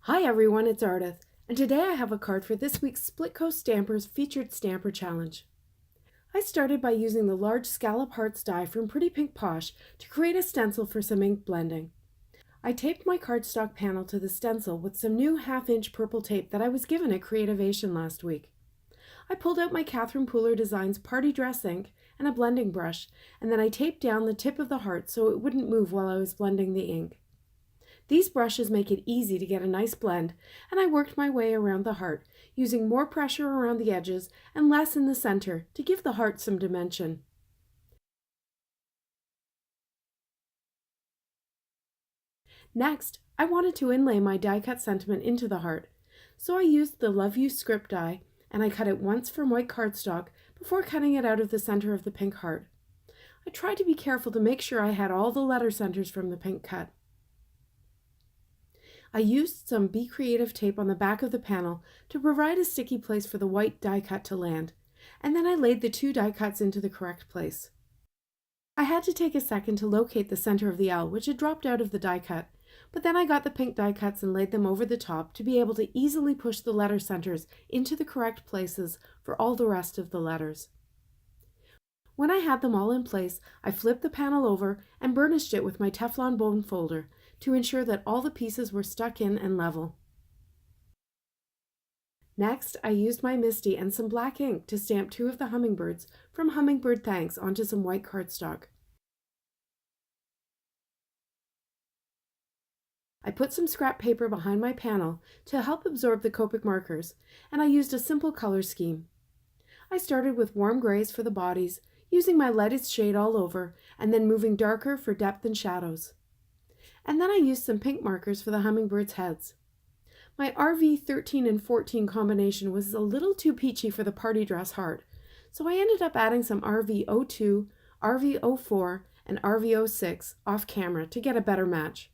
Hi everyone, it's Ardith, and today I have a card for this week's Splitcoaststampers Featured Stamper Challenge. I started by using the large Scallop Hearts die from Pretty Pink Posh to create a stencil for some ink blending. I taped my cardstock panel to the stencil with some new 1/2-inch purple tape that I was given at Creativation last week. I pulled out my Catherine Pooler Designs Party Dress ink and a blending brush, and then I taped down the tip of the heart so it wouldn't move while I was blending the ink. These brushes make it easy to get a nice blend, and I worked my way around the heart, using more pressure around the edges and less in the center to give the heart some dimension. Next, I wanted to inlay my die-cut sentiment into the heart, so I used the Love You script die, and I cut it once from white cardstock before cutting it out of the center of the pink heart. I tried to be careful to make sure I had all the letter centers from the pink cut. I used some Be Creative tape on the back of the panel to provide a sticky place for the white die cut to land, and then I laid the two die cuts into the correct place. I had to take a second to locate the center of the L, which had dropped out of the die cut, but then I got the pink die cuts and laid them over the top to be able to easily push the letter centers into the correct places for all the rest of the letters. When I had them all in place, I flipped the panel over and burnished it with my Teflon bone folder to ensure that all the pieces were stuck in and level. Next, I used my Misty and some black ink to stamp two of the hummingbirds from Hummingbird Thanks onto some white cardstock. I put some scrap paper behind my panel to help absorb the COPIC markers, and I used a simple color scheme. I started with warm grays for the bodies, using my lightest shade all over, and then moving darker for depth and shadows. And then I used some pink markers for the hummingbirds' heads. My RV 13 and 14 combination was a little too peachy for the party dress heart, so I ended up adding some RV 02, RV 04, and RV 06 off camera to get a better match.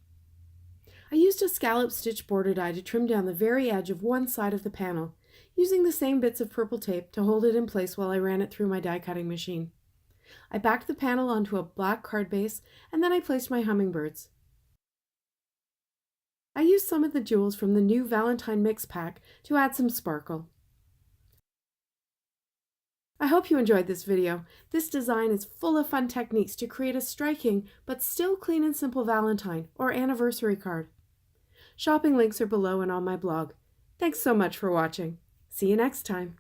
I used a scallop stitch border die to trim down the very edge of one side of the panel, using the same bits of purple tape to hold it in place while I ran it through my die cutting machine. I backed the panel onto a black card base, and then I placed my hummingbirds. I used some of the jewels from the new Valentine mix pack to add some sparkle. I hope you enjoyed this video. This design is full of fun techniques to create a striking but still clean and simple Valentine or anniversary card. Shopping links are below and on my blog. Thanks so much for watching. See you next time.